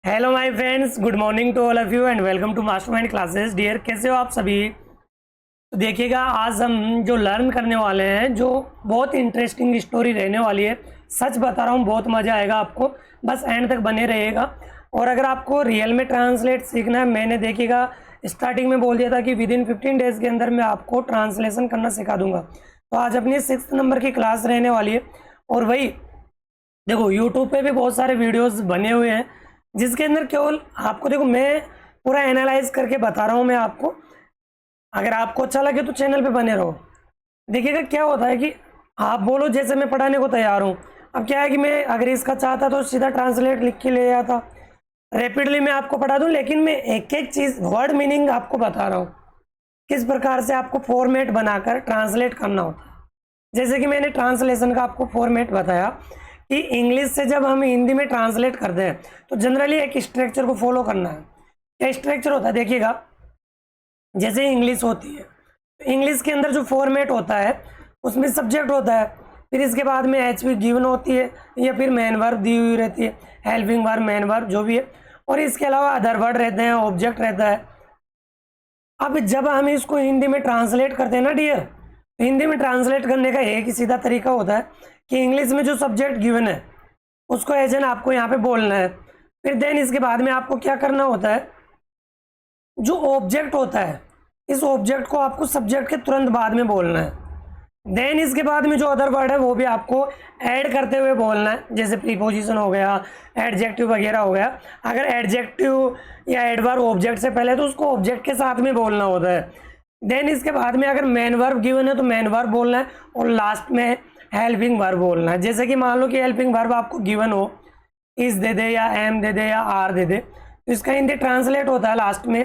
Hello my friends, good morning to all of you and welcome to mastermind classes. Dear, कैसे हो आप सभी। तो देखिएगा, आज हम जो लर्न करने वाले हैं, जो बहुत इंटरेस्टिंग स्टोरी रहने वाली है। सच बता रहा हूँ, बहुत मज़ा आएगा आपको, बस एंड तक बने रहिएगा। और अगर आपको रियल में ट्रांसलेट सीखना है, मैंने देखिएगा स्टार्टिंग में बोल दिया था कि विद इन 15 डेज़ के अंदर मैं आपको ट्रांसलेशन करना सिखा दूंगा। तो आज अपनी 6th नंबर की क्लास रहने वाली है। और वही देखो, यूट्यूब पे भी बहुत सारे वीडियोस बने हुए हैं जिसके अंदर केवल आपको, देखो मैं पूरा एनालाइज करके बता रहा हूँ मैं आपको। अगर आपको अच्छा लगे तो चैनल पे बने रहो। देखिएगा क्या होता है कि आप बोलो जैसे मैं पढ़ाने को तैयार हूँ। अब क्या है कि मैं अगर इसका चाहता तो सीधा ट्रांसलेट लिख के ले आता, रैपिडली मैं आपको पढ़ा दूँ, लेकिन मैं एक एक चीज़ वर्ड मीनिंग आपको बता रहा हूँ, किस प्रकार से आपको फॉर्मेट बनाकर ट्रांसलेट करना होता है। जैसे कि मैंने ट्रांसलेशन का आपको फॉर्मेट बताया कि इंग्लिश से जब हम हिंदी में ट्रांसलेट करते हैं तो जनरली एक स्ट्रक्चर को फॉलो करना है। क्या स्ट्रक्चर होता है, देखिएगा जैसे इंग्लिश होती है, तो इंग्लिश के अंदर जो फॉर्मेट होता है उसमें सब्जेक्ट होता है, फिर इसके बाद में एच वी गिवन होती है, या फिर मेन वर्ब दी हुई रहती है, हेल्पिंग वर्ब, मेन वर्ब जो भी है, और इसके अलावा अदर वर्ड रहते हैं, ऑब्जेक्ट रहता है। अब जब हम इसको हिंदी में ट्रांसलेट करते हैं ना डियर, तो हिंदी में ट्रांसलेट करने का एक ही सीधा तरीका होता है कि इंग्लिश में जो सब्जेक्ट गिवन है उसको एज एन आपको यहाँ पे बोलना है। फिर देन इसके बाद में आपको क्या करना होता है, जो ऑब्जेक्ट होता है इस ऑब्जेक्ट को आपको सब्जेक्ट के तुरंत बाद में बोलना है। देन इसके बाद में जो अदर वर्ड है वो भी आपको ऐड करते हुए बोलना है, जैसे प्रीपोजिशन हो गया, एडजेक्टिव वगैरह हो गया। अगर एडजेक्टिव या एडवर्ब ऑब्जेक्ट से पहले तो उसको ऑब्जेक्ट के साथ में बोलना होता है। देन इसके बाद में अगर मेन वर्ब गिवन है तो मेन वर्ब बोलना है, और लास्ट में हेल्पिंग वर्ब बोलना है। जैसे कि मान लो कि हेल्पिंग वर्ब आपको गिवन हो, इस दे दे या एम दे दे या आर दे दे, तो इसका हिंदी ट्रांसलेट होता है लास्ट में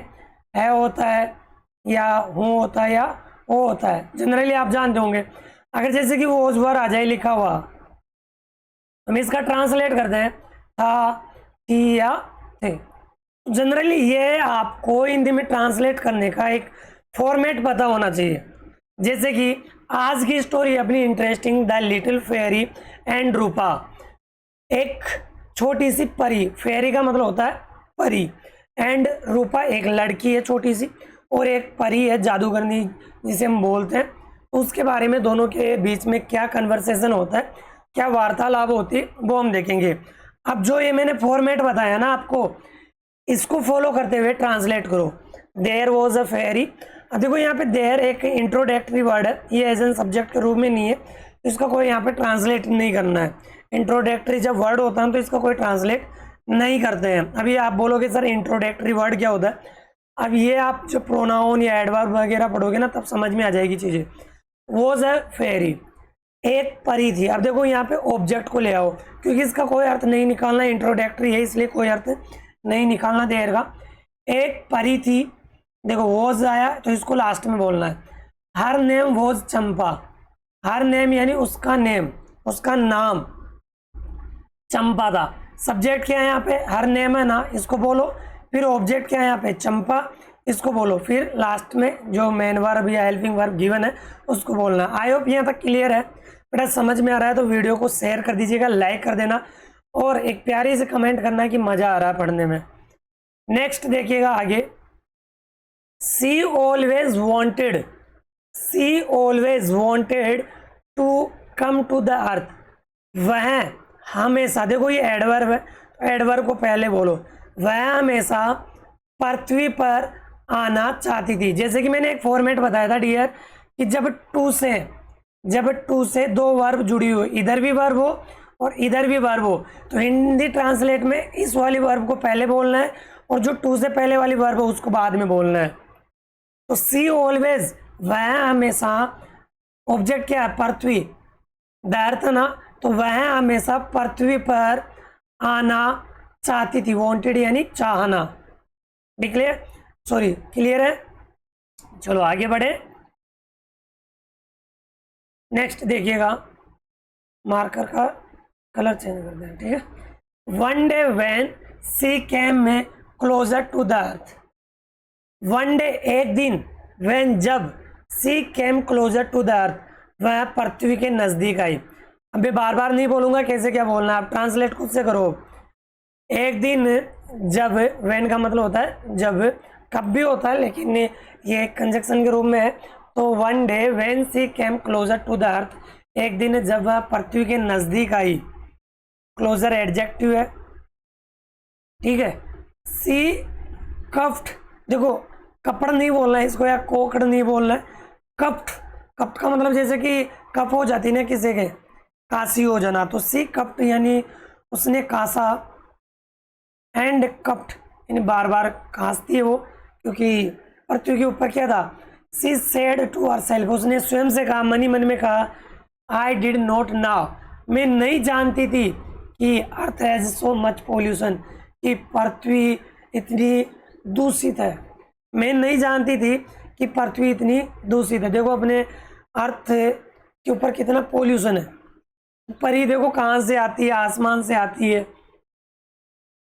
है होता है, या हूँ होता है, या वो होता है। जनरली आप जानते होंगे। अगर जैसे कि वो वर आ जाए लिखा हुआ, हम इसका ट्रांसलेट करते हैं था, थी या थे। जनरली ये आपको हिंदी में ट्रांसलेट करने का एक फॉर्मेट पता होना चाहिए। जैसे कि आज की स्टोरी अपनी interesting, the little fairy and Rupa. एक छोटी सी परी, फेरी का मतलब होता है परी, एंड रूपा एक लड़की है छोटी सी, और एक परी है जादूगरनी जिसे हम बोलते हैं। उसके बारे में दोनों के बीच में क्या कन्वर्सेशन होता है, क्या वार्तालाप होती है, वो हम देखेंगे। अब जो ये मैंने फॉर्मेट बताया ना आपको, इसको फॉलो करते हुए ट्रांसलेट करो। देयर वॉज अ फेरी। अब देखो यहाँ पे देयर एक इंट्रोडक्टरी वर्ड है, ये एज एन सब्जेक्ट के रूप में नहीं है, तो इसका कोई यहाँ पे ट्रांसलेट नहीं करना है। इंट्रोडक्टरी जब वर्ड होता है तो इसका कोई ट्रांसलेट नहीं करते हैं। अभी आप बोलोगे सर इंट्रोडक्टरी वर्ड क्या होता है, अब ये आप जो प्रोनाउन या एडवर्ब वगैरह पढ़ोगे ना तब समझ में आ जाएगी चीज़ें। वॉज अ फेरी, एक परी थी। अब देखो यहाँ पे ऑब्जेक्ट को ले आओ, क्योंकि इसका कोई अर्थ नहीं निकालना, इंट्रोडक्टरी है इसलिए कोई अर्थ नहीं निकालना देर का। एक परी थी, देखो वॉज आया तो इसको लास्ट में बोलना है। Her name was Champa, her name यानी उसका नेम, उसका नाम चंपा था। सब्जेक्ट क्या है यहाँ पे, हर नेम है ना, इसको बोलो। फिर ऑब्जेक्ट क्या है यहाँ पे, चंपा, इसको बोलो। फिर लास्ट में जो मेन वर्ब या हेल्पिंग वर्ब गिवन है उसको बोलना। आई होप यहाँ तक क्लियर है बेटा, समझ में आ रहा है तो वीडियो को शेयर कर दीजिएगा, लाइक कर देना, और एक प्यारी से कमेंट करना कि मज़ा आ रहा है पढ़ने में। नेक्स्ट देखिएगा आगे, she always wanted, she always wanted to come to the earth. वह हमेशा, देखो ये एडवर्ब है तो एडवर्ब को पहले बोलो। वह हमेशा पृथ्वी पर आना चाहती थी। जैसे कि मैंने एक फॉर्मेट बताया था डियर कि जब टू से दो वर्ब जुड़ी हो, इधर भी वर्ब हो और इधर भी वर्ब हो, तो हिंदी ट्रांसलेट में इस वाली वर्ब को पहले बोलना है, और जो टू से पहले वाली वर्ब है उसको बाद में बोलना है। तो सी ऑलवेज, वह हमेशा, ऑब्जेक्ट क्या है, पृथ्वी, दैर था ना, तो वह हमेशा पृथ्वी पर आना चाहती थी। वांटेड यानी चाहना। डिक्लेयर, सॉरी क्लियर है। चलो आगे बढ़े। नेक्स्ट देखिएगा, मार्कर का कलर चेंज कर दें, ठीक है। One day when she came में closer to the earth. One day एक दिन, व्हेन जब, she came closer to the earth, वह पृथ्वी के नजदीक आई। अभी बार बार नहीं बोलूंगा कैसे क्या बोलना है, आप ट्रांसलेट खुद से करो। एक दिन जब, व्हेन का मतलब होता है जब, कब भी होता है लेकिन ये कंजक्शन के रूप में है। तो one day when she came closer to the earth, एक दिन जब वह पृथ्वी के नजदीक आई, क्लोजर एडजेक्टिव है, ठीक है। सी कफ्ट, देखो कपड़ नहीं बोलना है इसको, या कोकड़ नहीं बोलना है, कफ्ट। कफ्ट का मतलब जैसे कि कफ हो जाती है ना किसी के, काशी हो जाना, तो सी कफ्ट यानी उसने कासा, एंड कफ्ट यानी बार बार खांसती है वो, क्योंकि पृथ्वी के ऊपर क्या था। सी सेड टू हरसेल्फ, उसने स्वयं से कहा, मनी मन में कहा, आई डिड नॉट नाउ, मैं नहीं जानती थी कि earth has so much pollution, कि पृथ्वी इतनी दूषित है। मैं नहीं जानती थी कि पृथ्वी इतनी दूषित है। देखो अपने अर्थ के ऊपर कितना पोल्यूशन है, ऊपर ही देखो कहाँ से आती है, आसमान से आती है।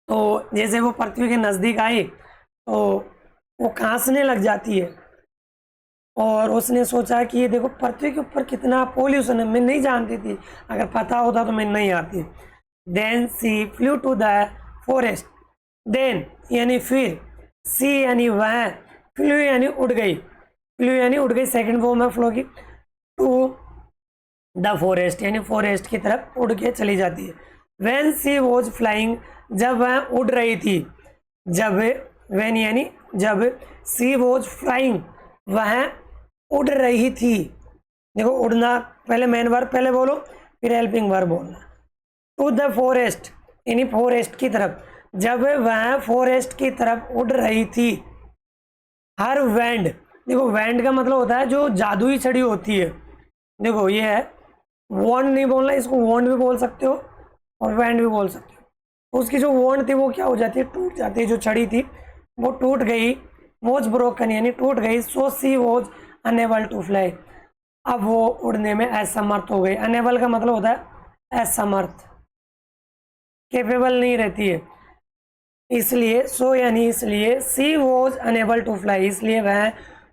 तो जैसे वो पृथ्वी के नज़दीक आई तो वो खांसने लग जाती है, और उसने सोचा कि ये देखो पृथ्वी के ऊपर कितना पोल्यूशन है, मैं नहीं जानती थी, अगर पता होता तो मैं नहीं आती। Then she flew to the forest, then यानी फिर, सी यानी वह, फ्लू यानी उड़ गई, फ्लू यानी उड़ गई, सेकंड फॉर्म है फ्लो की, टू द फॉरेस्ट यानी फॉरेस्ट की तरफ उड़ के चली जाती है। व्हेन सी वॉज फ्लाइंग, जब वह उड़ रही थी, जब, व्हेन यानी जब, सी वॉज फ्लाइंग वह उड़ रही थी। देखो उड़ना, पहले मेन वर्ब पहले बोलो, फिर हेल्पिंग वर्ब बोलना। टू द फॉरेस्ट यानी फॉरेस्ट की तरफ, जब वह फॉरेस्ट की तरफ उड़ रही थी। हर वैंड, देखो वैंड का मतलब होता है जो जादुई छड़ी होती है, देखो ये है, वॉन्ड नहीं बोलना, इसको वॉन्ड भी बोल सकते हो और वैंड भी बोल सकते हो। तो उसकी जो वॉन्ड थी वो क्या हो जाती है, टूट जाती है, जो छड़ी थी वो टूट गई। वॉज ब्रोकन यानी टूट गई। सो सी वॉज अनेबल टू फ्लाई, अब वो उड़ने में असमर्थ हो गई। अनेबल का मतलब होता है असमर्थ, कैपेबल नहीं रहती है, इसलिए सो यानी इसलिए, सी वॉज अनेबल टू फ्लाई, इसलिए वह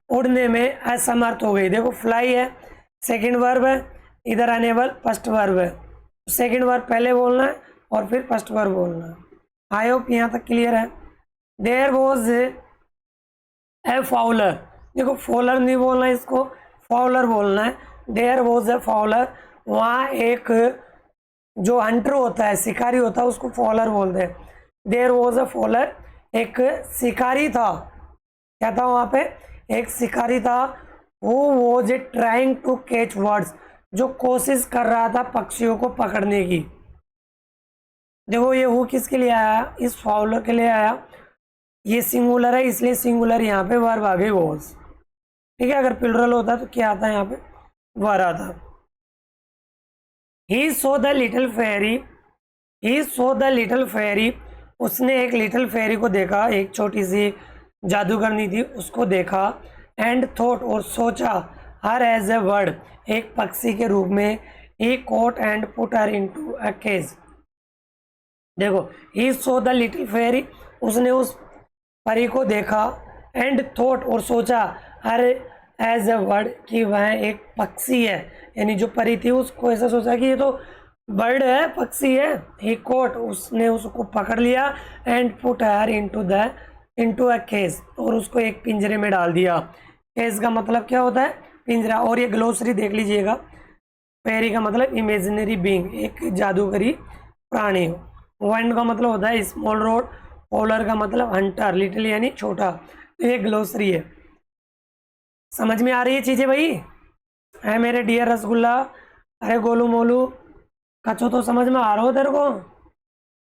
उड़ने में असमर्थ हो गई। देखो फ्लाई है सेकंड वर्ब है, इधर अनेबल फर्स्ट वर्ब है, सेकंड वर्ब पहले बोलना है और फिर फर्स्ट वर्ब बोलना है। आई होप यहाँ तक क्लियर है। देयर वॉज ए फाउलर, देखो फॉलर नहीं बोलना, इसको फाउलर बोलना है। देयर वॉज ए फाउलर, वहाँ एक जो हंटर होता है, शिकारी होता है, उसको फॉलर बोलते हैं। देयर वॉज ए फॉलर, एक शिकारी था, क्या था वहाँ पे, एक शिकारी था। वो was trying to catch birds, जो कोशिश कर रहा था पक्षियों को पकड़ने की। देखो ये वो किसके लिए आया, इस फाउलर के लिए आया, ये सिंगुलर है इसलिए सिंगुलर यहाँ पे वर्ब आ गई वॉज, ठीक है। अगर प्लुरल होता तो क्या आता है यहाँ पे, वर आता। He saw the little fairy, he saw the little fairy, उसने एक लिटिल फेरी को देखा, एक छोटी सी जादूगरनी थी उसको देखा। एंड थॉट और सोचा, हर एज ए वर्ड, एक पक्षी के रूप में। He caught and put her into a cage, देखो he saw the little fairy, उसने उस परी को देखा। एंड थॉट और सोचा, हर एज ए वर्ड, कि वह एक पक्षी है, यानी जो परी थी उसको ऐसा सोचा कि ये तो बर्ड है, पक्षी है। ही कोट, उसने उसको पकड़ लिया। And put her into a cage, और उसको एक पिंजरे में डाल दिया। केज का मतलब क्या होता है, पिंजरा। और ये ग्लोसरी देख लीजिएगा, फेरी का मतलब इमेजिनरी बीइंग, एक जादूगरी प्राणी। वैंड का मतलब होता है स्मॉल रोड, पोलर का मतलब हंटर, लिटिल यानी छोटा। तो ये ग्लोसरी है। समझ में आ रही है चीजें भाई, है मेरे डियर रसगुल्ला। अरे गोलू मोलू, कचो तो समझ में आ रहा हो तेरे को,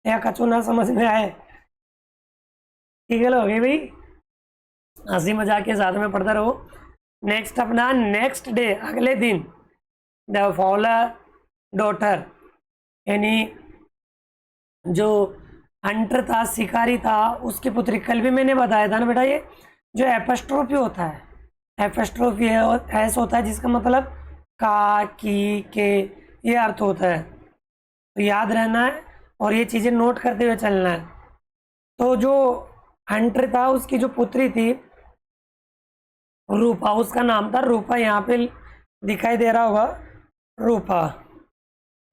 या कचो ना समझ में आए, ठीक है हो गई भाई, हंसी मजाक के साथ में पढ़ता रहो। नेक्स्ट अपना, नेक्स्ट डे, अगले दिन, द फाउलर डॉटर, यानी जो हंटर था, शिकारी था, उसकी पुत्री। कल भी मैंने बताया था ना बेटा, ये जो एपस्ट्रोफी होता है, एपस्ट्रोफी एस होता है जिसका मतलब का, की, के, ये अर्थ होता है। तो याद रहना है और ये चीज़ें नोट करते हुए चलना है। तो जो हंटर था उसकी जो पुत्री थी रूपा, उसका नाम था रूपा, यहाँ पे दिखाई दे रहा होगा Rupa.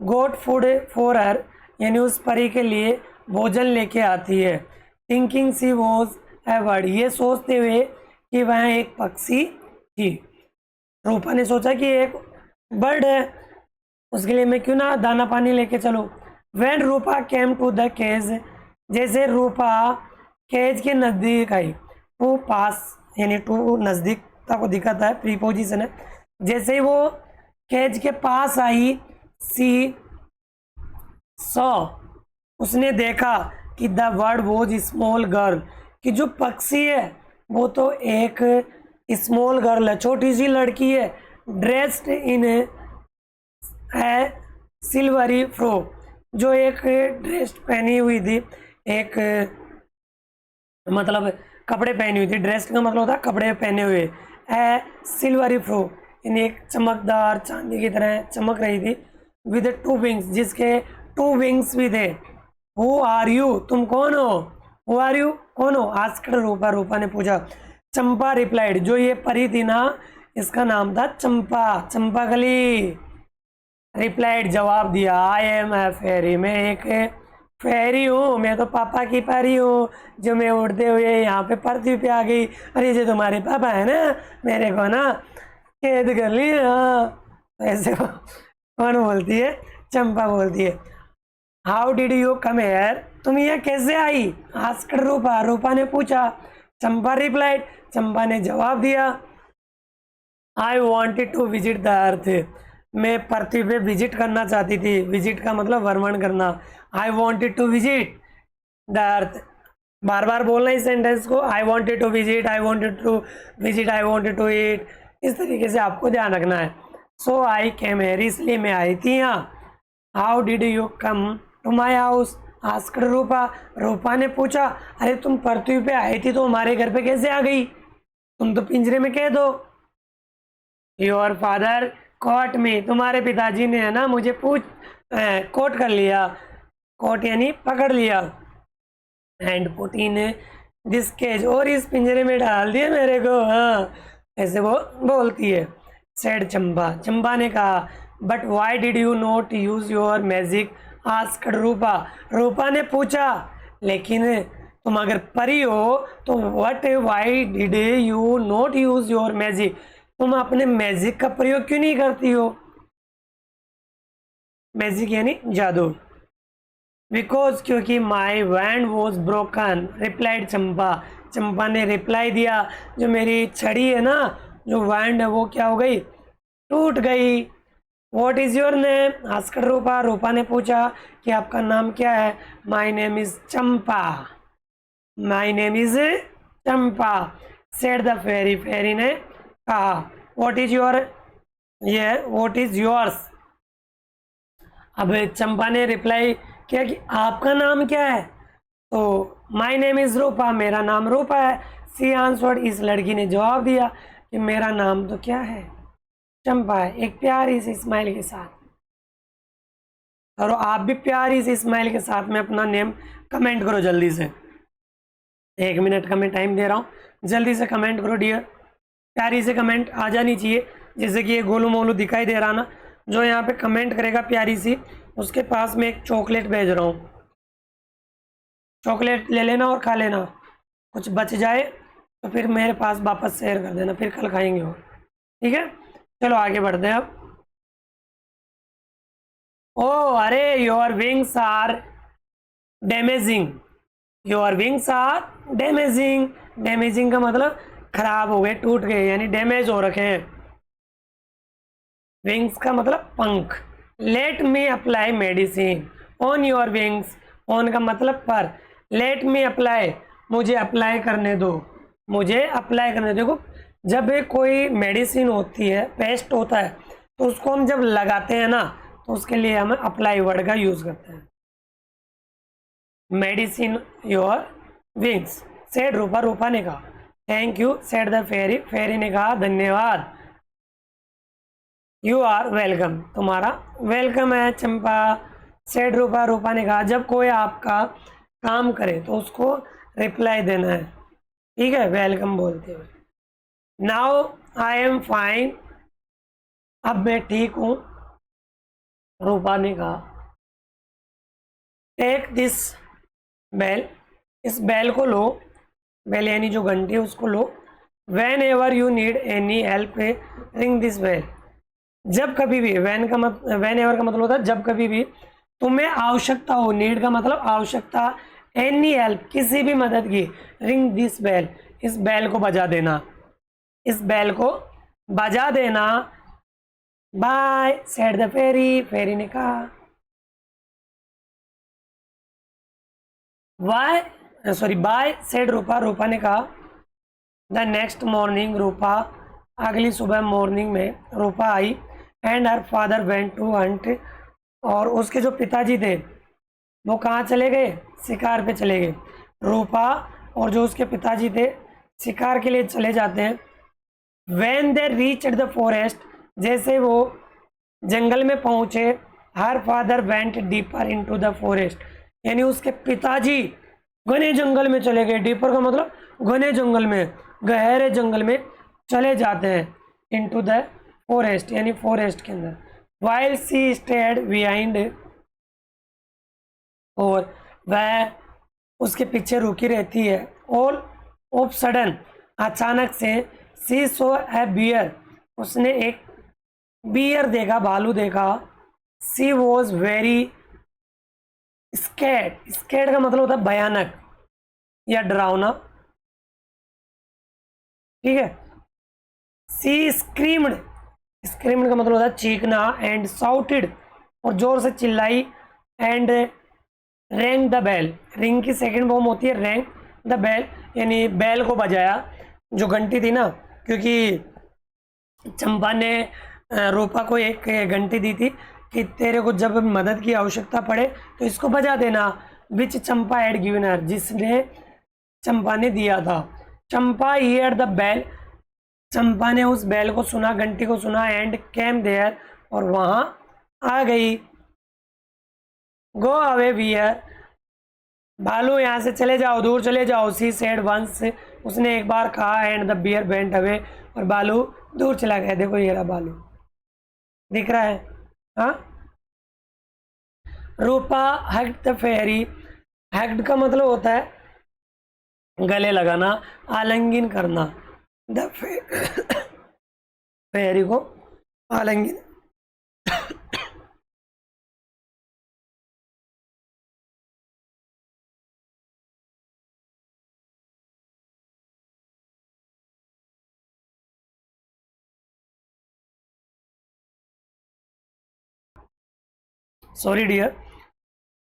Got food for her, यानी उस परी के लिए भोजन लेके आती है। Thinking she was a bird, ये सोचते हुए कि वह एक पक्षी थी। रूपा ने सोचा कि एक बर्ड है, उसके लिए मैं क्यों ना दाना पानी लेके चलूं। When Rupa came to the cage, जैसे रूपा केज के नज़दीक आई, टू पास यानी टू नज़दीकता को दिखाता है, प्रीपोजिशन है। जैसे ही वो केज के पास आई, सी सॉ, उसने देखा कि the bird was small girl, कि जो पक्षी है वो तो एक स्मॉल गर्ल है, छोटी सी लड़की है। ड्रेस्ड इन है सिल्वरी फ्रॉक, जो एक ड्रेस पहनी हुई थी, एक मतलब कपड़े पहनी हुई थी। ड्रेस का मतलब होता है कपड़े पहने हुए। ए सिल्वरी फ्रॉक यानी एक चमकदार चांदी की तरह चमक रही थी। विद टू विंग्स, जिसके टू विंग्स भी थे। हु आर यू, तुम कौन हो। हु आर यू, कौन हो। आस्क्ड रूपा, रूपा ने पूछा। चंपा रिप्लाइड, जो ये परी थी ना, इसका नाम था चंपा, चंपाकली। रिप्लाइड, जवाब दिया। आई एम ए फेरी, मैं एक फेरी हूँ, मैं तो पापा की परी हूँ, जो मैं उड़ते हुए यहाँ पे पृथ्वी पे आ गई। अरे जो तुम्हारे पापा है ना, मेरे को ना कैद कर लिया। ऐसे कौन बोलती है, चंपा बोलती है। How did you come here, तुम यहाँ कैसे आई। आस्क्ड रूपा, रूपा ने पूछा। चंपा रिप्लाइड, चंपा ने जवाब दिया। I wanted to visit the earth, मैं पृथ्वी पे विजिट करना चाहती थी। विजिट का मतलब भ्रमण करना। I wanted to visit the earth, बार बार बोलना इस सेंटेंस को। I wanted to visit, I wanted to visit, I wanted to eat, इस तरीके से आपको ध्यान रखना है। सो आई केम हियर, इसलिए मैं आई थी यहाँ। How did you come to my house, asked Rupa, Rupa ने पूछा। अरे तुम पृथ्वी पे आई थी तो हमारे घर पे कैसे आ गई, तुम तो पिंजरे में कैद हो। योर फादर कॉट में, तुम्हारे पिताजी ने है ना मुझे कोट कर लिया, कोट यानी पकड़ लिया। And put in this cage, और इस पिंजरे में डाल दिया मेरे को। हाँ, ऐसे वो बोलती है। सेड चंपा, चंपा ने कहा। But why did you not use your magic, asked Rupa, Rupa ने पूछा। लेकिन तुम अगर परी हो तो what why did you not use your magic, तुम अपने मैजिक का प्रयोग क्यों नहीं करती हो। मैजिक यानी जादू। बिकॉज, क्योंकि माई वैंड वॉज ब्रोकन, रिप्लाइड चंपा, चंपा ने रिप्लाई दिया, जो मेरी छड़ी है ना, जो वैंड है वो क्या हो गई, टूट गई। What is your name, asked Rupa, Rupa ने पूछा कि आपका नाम क्या है। My name is Champa, my name is Champa, said the fairy, fairy ने कहा। वॉट इज योर, ये वॉट इज योर्स। अब चंपा ने रिप्लाई किया कि आपका नाम क्या है, तो माई नेम इज रूपा, मेरा नाम रूपा है। सी आंसर्ड, इस लड़की ने जवाब दिया कि मेरा नाम तो क्या है, चंपा है, एक प्यारी सी स्माइल के साथ। और आप भी प्यारी सी स्माइल के साथ में अपना नेम कमेंट करो जल्दी से। 1 मिनट का मैं टाइम दे रहा हूँ, जल्दी से कमेंट करो डियर। प्यारी से कमेंट आ जानी चाहिए, जैसे कि ये गोलू मोलू दिखाई दे रहा ना, जो यहाँ पे कमेंट करेगा प्यारी सी, उसके पास में एक चॉकलेट भेज रहा हूँ। चॉकलेट ले लेना और खा लेना, कुछ बच जाए तो फिर मेरे पास वापस शेयर कर देना, फिर कल खाएंगे और, ठीक है। चलो आगे बढ़ते हैं अब। ओ अरे, your wings are damaging, your wings are damaging, damaging का मतलब खराब हो गए, टूट गए, यानी डैमेज हो रखे हैं। विंग्स का मतलब पंख। Let me apply medicine on your wings, on का मतलब पर, लेट मी अप्लाई, मुझे अप्लाई करने दो, मुझे अप्लाई करने दो। देखो, जब कोई मेडिसिन होती है, पेस्ट होता है, तो उसको हम जब लगाते हैं ना, तो उसके लिए हम अप्लाई वर्ड का यूज करते हैं। मेडिसिन योर विंग्स, सेड रूपा, रूपा ने कहा। Thank you, said the fairy, fairy ने कहा धन्यवाद। यू आर वेलकम, तुम्हारा वेलकम है चंपा, सेड रूपा, रूपा ने कहा। जब कोई आपका काम करे तो उसको रिप्लाई देना है, ठीक है, वेलकम बोलते हुए। नाउ आई एम फाइन, अब मैं ठीक हूँ, रूपा ने कहा। टेक दिस बेल, इस बेल को लो, बेल यानी जो घंटी है उसको लो। Whenever you need any help ring this bell, जब कभी भी, वेन एवर का मतलब होता है जब कभी भी तुम्हें आवश्यकता हो, नीड का मतलब आवश्यकता, एनी हेल्प किसी भी मदद की, रिंग दिस बेल, इस बेल को बजा देना, इस बेल को बजा देना। Bye said the fairy, fairy ने कहा। बाय सेड रूपा, रूपा ने कहा। द नेक्स्ट मॉर्निंग, रूपा, अगली सुबह मॉर्निंग में रूपा आई। And her father went to hunt, और उसके जो पिताजी थे वो कहाँ चले गए, शिकार पे चले गए। रूपा और जो उसके पिताजी थे शिकार के लिए चले जाते हैं। When they reached the forest, जैसे वो जंगल में पहुंचे, हर father went deeper into the forest, यानी उसके पिताजी घने जंगल में चले गए। डीपर का मतलब घने जंगल में, गहरे जंगल में चले जाते हैं। इनटू द फॉरेस्ट यानी फॉरेस्ट के अंदर। वाइल सी स्टेड बिहाइंड, और वह उसके पीछे रुकी रहती है। ऑल ऑफ सडन, अचानक से, सी सो ए बियर, उसने एक बियर देखा, भालू देखा। सी वॉज वेरी स्कैर्ड, स्कैर्ड का मतलब होता है भयानक या डरावना, ठीक है। सी स्क्रीम्ड, स्क्रीम्ड का मतलब होता है चीखना। एंड साउटेड, और जोर से चिल्लाई। And rang the bell, ring की सेकंड फॉर्म होती है रैंग द बेल, यानी बेल को बजाया, जो घंटी थी ना, क्योंकि चंपा ने रूपा को एक घंटी दी थी कि तेरे को जब मदद की आवश्यकता पड़े तो इसको बजा देना। विच चंपा हैड गिवन हर, जिसने चंपा ने दिया था। चंपा हियर द बेल, चंपा ने उस बेल को सुना, घंटी को सुना। एंड केम देयर, और वहां आ गई। गो अवे बियर, भालू यहाँ से चले जाओ, दूर चले जाओ। सी सेड वंस, उसने एक बार कहा। And the bear went away, और भालू दूर चला गया। देखो ये रहा भालू, दिख रहा है, हाँ। रूपा हग्ड द फेरी, हग्ड का मतलब होता है गले लगाना, आलिंगन करना। द फेरी को आलिंगन, सॉरी डियर।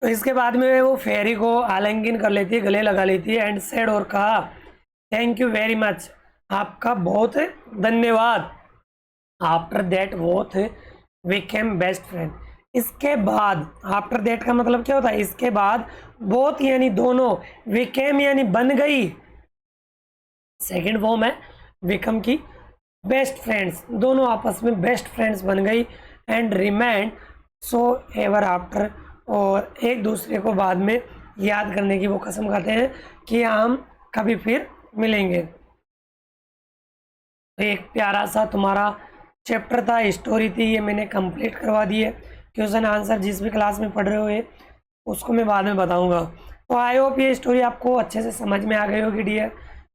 तो इसके बाद में वो फेरी को आलिंगन कर लेती है, गले लगा लेती है। एंड सेड, और कहा, थैंक यू वेरी मच, आपका बहुत धन्यवाद। After that both became best friend, इसके बाद, आफ्टर दैट का मतलब क्या होता है, इसके बाद, बोथ यानी दोनों, बिकेम यानी बन गई, सेकंड फॉर्म है बिकम की, बेस्ट फ्रेंड्स, दोनों आपस में बेस्ट फ्रेंड्स बन गई। And remained so ever after, और एक दूसरे को बाद में याद करने की वो कसम खाते हैं कि हम कभी फिर मिलेंगे। तो एक प्यारा सा तुम्हारा चैप्टर था, स्टोरी थी, ये मैंने कंप्लीट करवा दी है। क्वेश्चन आंसर जिस भी क्लास में पढ़ रहे हो उसको मैं बाद में बताऊंगा। तो आई होप ये स्टोरी आपको अच्छे से समझ में आ गई होगी डियर।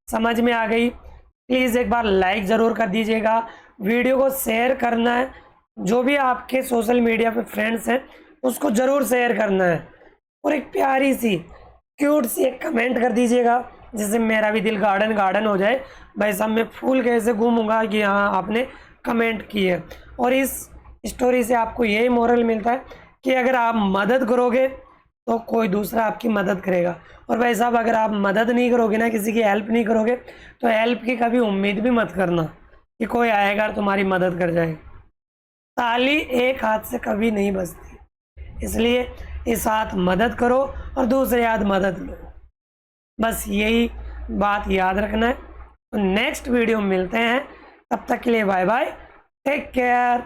समझ में आ गई, प्लीज़ एक बार लाइक ज़रूर कर दीजिएगा, वीडियो को शेयर करना है, जो भी आपके सोशल मीडिया पे फ्रेंड्स हैं उसको ज़रूर शेयर करना है। और एक प्यारी सी क्यूट सी एक कमेंट कर दीजिएगा, जिससे मेरा भी दिल गार्डन गार्डन हो जाए। भाई साहब मैं फूल कैसे घूमूंगा कि हाँ आपने कमेंट की है। और इस स्टोरी से आपको यही मोरल मिलता है कि अगर आप मदद करोगे तो कोई दूसरा आपकी मदद करेगा। और भाई साहब अगर आप मदद नहीं करोगे ना, किसी की हेल्प नहीं करोगे, तो हेल्प की कभी उम्मीद भी मत करना कि कोई आएगा और तुम्हारी मदद कर जाएगा। ताली एक हाथ से कभी नहीं बजती, इसलिए इस हाथ मदद करो और दूसरे हाथ मदद लो। बस यही बात याद रखना है। तो नेक्स्ट वीडियो में मिलते हैं, तब तक के लिए बाय बाय, टेक केयर।